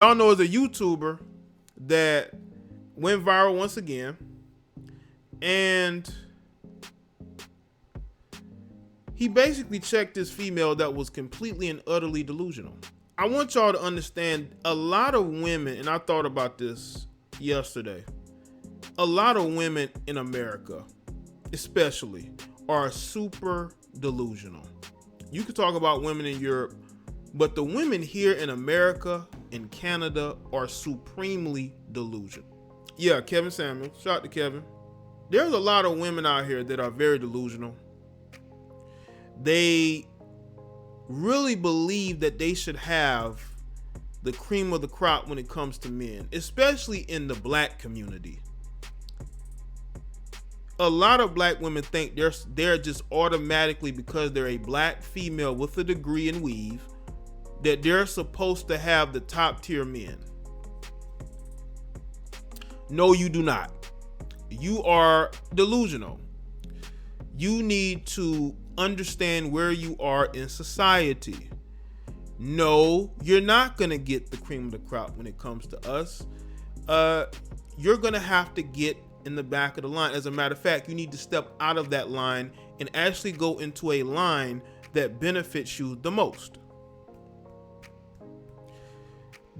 Y'all know is a YouTuber that went viral once again, and he basically checked this female that was completely and utterly delusional. I want y'all to understand a lot of women, and I thought about this yesterday. A lot of women in America, especially, are super delusional. You could talk about women in Europe, but the women here in America and Canada are supremely delusional. Yeah, Kevin Samuel. Shout out to Kevin. There's a lot of women out here that are very delusional. They really believe that they should have the cream of the crop when it comes to men, especially in the black community. A lot of black women think they're just automatically, because they're a black female with a degree in weave, that they're supposed to have the top tier men. No, you do not. You are delusional. You need to understand where you are in society. No, you're not going to get the cream of the crop when it comes to us. You're going to have to get in the back of the line. As a matter of fact, you need to step out of that line and actually go into a line that benefits you the most.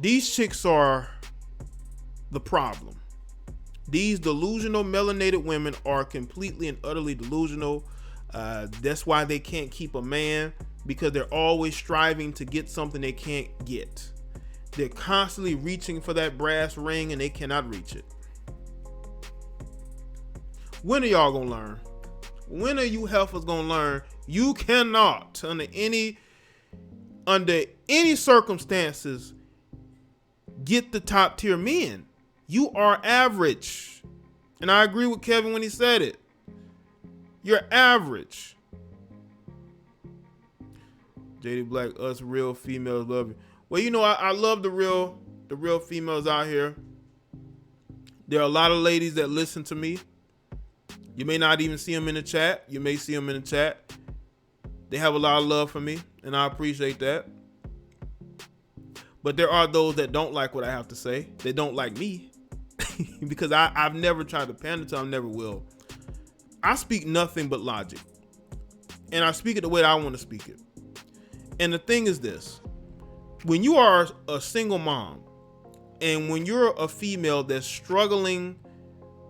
These chicks are the problem. These delusional melanated women are completely and utterly delusional. That's why they can't keep a man, because they're always striving to get something they can't get. They're constantly reaching for that brass ring and they cannot reach it. When are y'all gonna learn? When are you heifers gonna learn? You cannot, under any circumstances, get the top tier men. You are average. And I agree with Kevin when he said it. You're average. JD Black, us real females love you. Well, you know, I love the real females out here. There are a lot of ladies that listen to me. You may not even see them in the chat. You may see them in the chat. They have a lot of love for me, and I appreciate that. But there are those that don't like what I have to say. They don't like me because I've never tried to pander to them, never will. I speak nothing but logic, and I speak it the way that I want to speak it. And the thing is this: when you are a single mom, and when you're a female that's struggling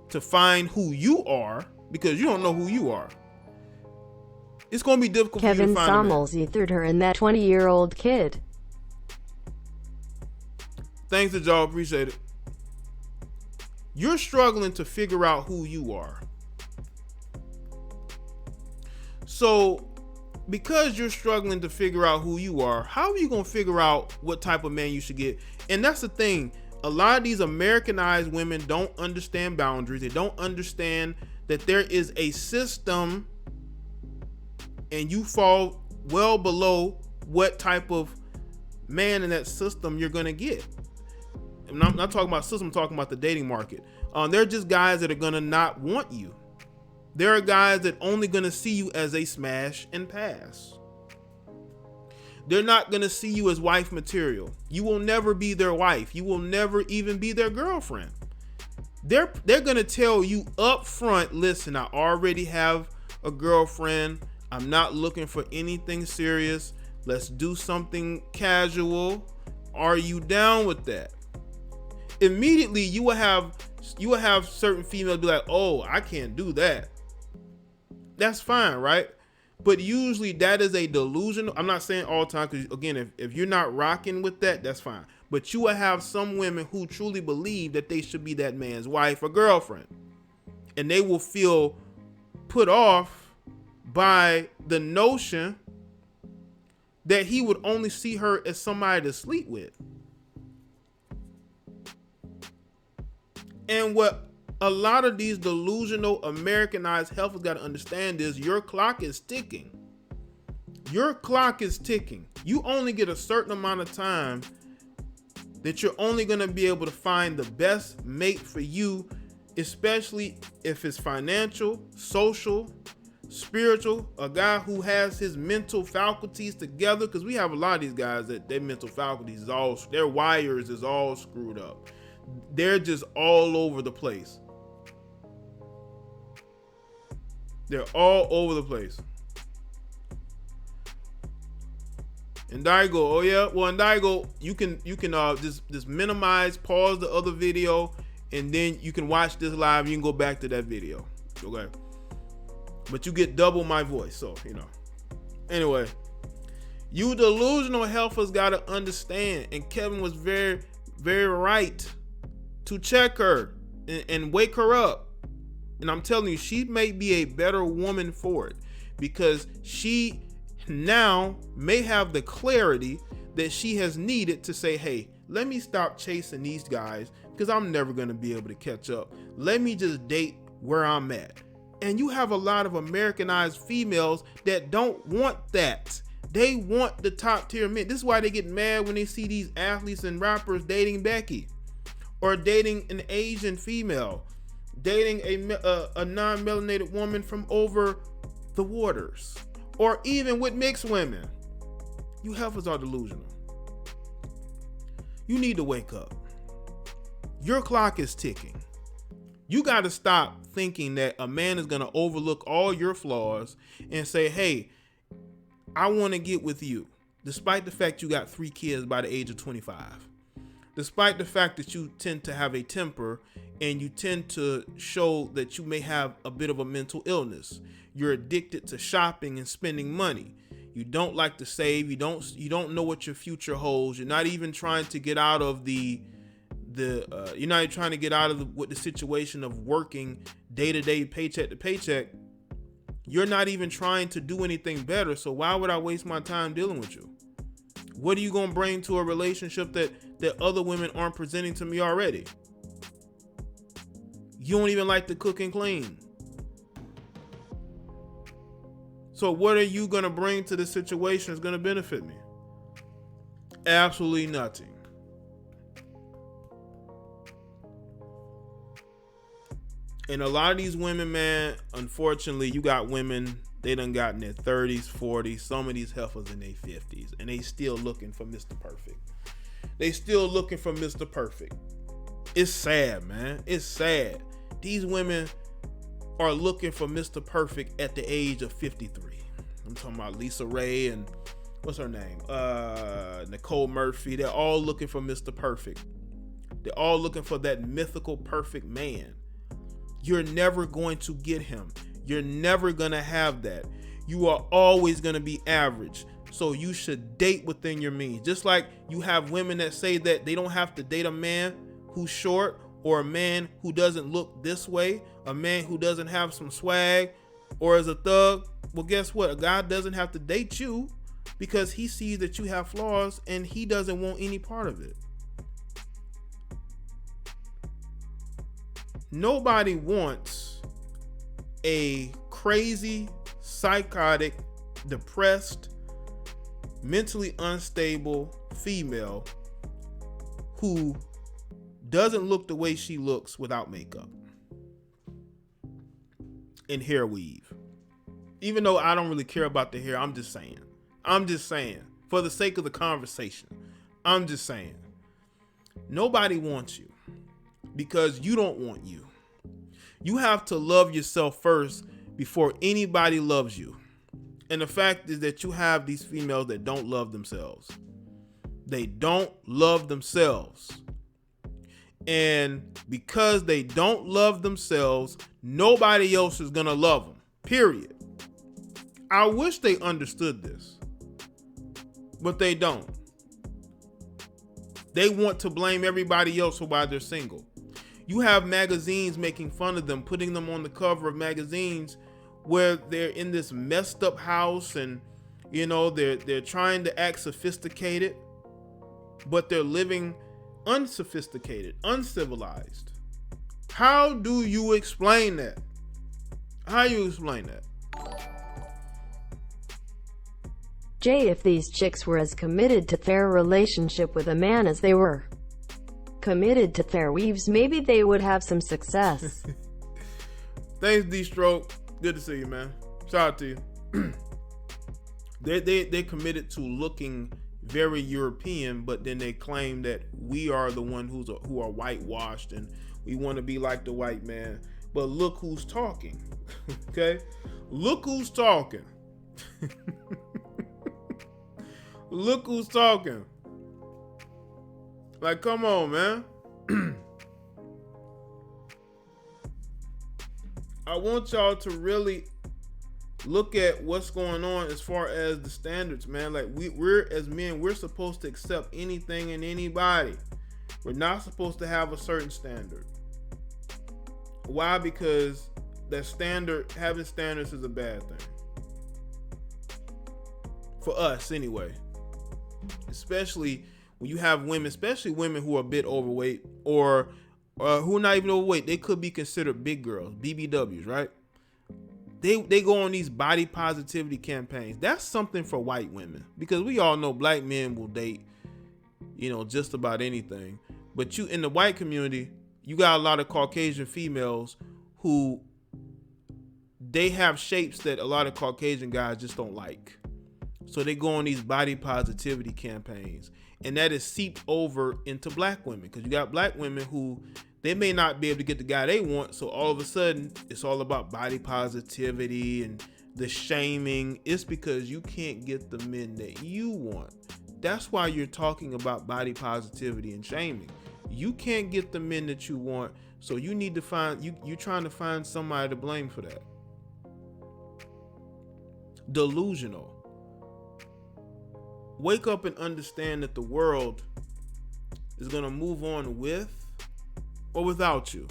to find who you are, because you don't know who you are, it's going to be difficult for you to find Kevin Samuels ethered her and that 20-year-old kid. Thanks to y'all, appreciate it. You're struggling to figure out who you are. So, because you're struggling to figure out who you are, how are you going to figure out what type of man you should get? And that's the thing. A lot of these Americanized women don't understand boundaries. They don't understand that there is a system and you fall well below what type of man in that system you're going to get. And I'm not talking about system, I'm talking about the dating market. There are just guys that are going to not want you. There are guys that only going to see you as a smash and pass. They're not going to see you as wife material. You will never be their wife. You will never even be their girlfriend. They're going to tell you up front, listen, I already have a girlfriend. I'm not looking for anything serious. Let's do something casual. Are you down with that? Immediately you will have certain females be like, oh, I can't do that. That's fine, right? But usually that is a delusional. I'm not saying all the time, because again, if you're not rocking with that, that's fine. But you will have some women who truly believe that they should be that man's wife or girlfriend, and they will feel put off by the notion that he would only see her as somebody to sleep with. And what a lot of these delusional Americanized heifers got to understand is your clock is ticking. Your clock is ticking. You only get a certain amount of time that you're only going to be able to find the best mate for you, especially if it's financial, social, spiritual, a guy who has his mental faculties together, because we have a lot of these guys that their mental faculties is all, their wires is all screwed up. They're just all over the place. They're all over the place. And Daigo, oh yeah, well, in Daigo, you can just minimize, pause the other video, and then you can watch this live. You can go back to that video, okay? But you get double my voice, so you know. Anyway, you delusional healthers gotta understand, and Kevin was very, very right to check her and wake her up. And I'm telling you, she may be a better woman for it, because she now may have the clarity that she has needed to say, hey, let me stop chasing these guys because I'm never going to be able to catch up. Let me just date where I'm at. And you have a lot of Americanized females that don't want that. They want the top tier men. This is why they get mad when they see these athletes and rappers dating Becky, or dating an Asian female, dating a non-melanated woman from over the waters, or even with mixed women. You heifers are delusional. You need to wake up. Your clock is ticking. You got to stop thinking that a man is going to overlook all your flaws and say, hey, I want to get with you, despite the fact you got 3 kids by the age of 25. Despite the fact that you tend to have a temper and you tend to show that you may have a bit of a mental illness. You're addicted to shopping and spending money. You don't like to save. You don't know what your future holds. You're not even trying to get out of the situation of working day to day, paycheck to paycheck. You're not even trying to do anything better. So why would I waste my time dealing with you? What are you going to bring to a relationship that other women aren't presenting to me already? You don't even like to cook and clean. So what are you going to bring to this situation that's going to benefit me? Absolutely nothing. And a lot of these women, man, unfortunately, you got women, they done got in their 30s, 40s, some of these heifers in their 50s, and they still looking for Mr. Perfect. They still looking for Mr. Perfect. It's sad, man. It's sad. These women are looking for Mr. Perfect at the age of 53. I'm talking about Lisa Ray and what's her name? Nicole Murphy. They're all looking for Mr. Perfect. They're all looking for that mythical perfect man. You're never going to get him. You're never going to have that. You are always going to be average. So you should date within your means. Just like you have women that say that they don't have to date a man who's short, or a man who doesn't look this way, a man who doesn't have some swag, or is a thug. Well, guess what? A guy doesn't have to date you because he sees that you have flaws and he doesn't want any part of it. Nobody wants a crazy, psychotic, depressed, mentally unstable female who doesn't look the way she looks without makeup and hair weave. Even though I don't really care about the hair, I'm just saying for the sake of the conversation, I'm just saying nobody wants you because you don't want you. You have to love yourself first before anybody loves you. And the fact is that you have these females that don't love themselves. They don't love themselves. And because they don't love themselves, nobody else is going to love them. Period. I wish they understood this, but they don't. They want to blame everybody else for why they're single. You have magazines making fun of them, putting them on the cover of magazines where they're in this messed up house and, you know, they're trying to act sophisticated, but they're living unsophisticated, uncivilized. How do you explain that? How do you explain that? Jay, if these chicks were as committed to their relationship with a man as they were committed to their weaves, maybe they would have some success. Thanks, D-Stroke. Good to see you, man. Shout out to you. They're committed to looking very European, but then they claim that we are the one who are whitewashed and we want to be like the white man. But look who's talking. Okay? Look who's talking. Look who's talking. Like, come on, man. I want y'all to really look at what's going on as far as the standards, man. Like, we're as men, we're supposed to accept anything and anybody. We're not supposed to have a certain standard. Why? Because that standard, having standards is a bad thing. For us, anyway. Especially when you have women, especially women who are a bit overweight or who are not even overweight. They could be considered big girls, BBWs, right? They go on these body positivity campaigns. That's something for white women, because we all know black men will date, just about anything. But you, in the white community, you got a lot of Caucasian females who they have shapes that a lot of Caucasian guys just don't like. So they go on these body positivity campaigns, and that is seeped over into black women, because you got black women who they may not be able to get the guy they want. So all of a sudden it's all about body positivity and the shaming. It's because you can't get the men that you want. That's why you're talking about body positivity and shaming. You can't get the men that you want, so you need to find you're trying to find somebody to blame for that. Delusional. Wake up and understand that the world is going to move on with or without you.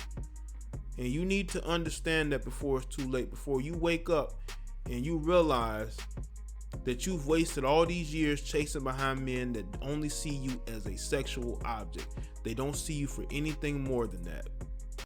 And you need to understand that before it's too late, before you wake up and you realize that you've wasted all these years chasing behind men that only see you as a sexual object. They don't see you for anything more than that.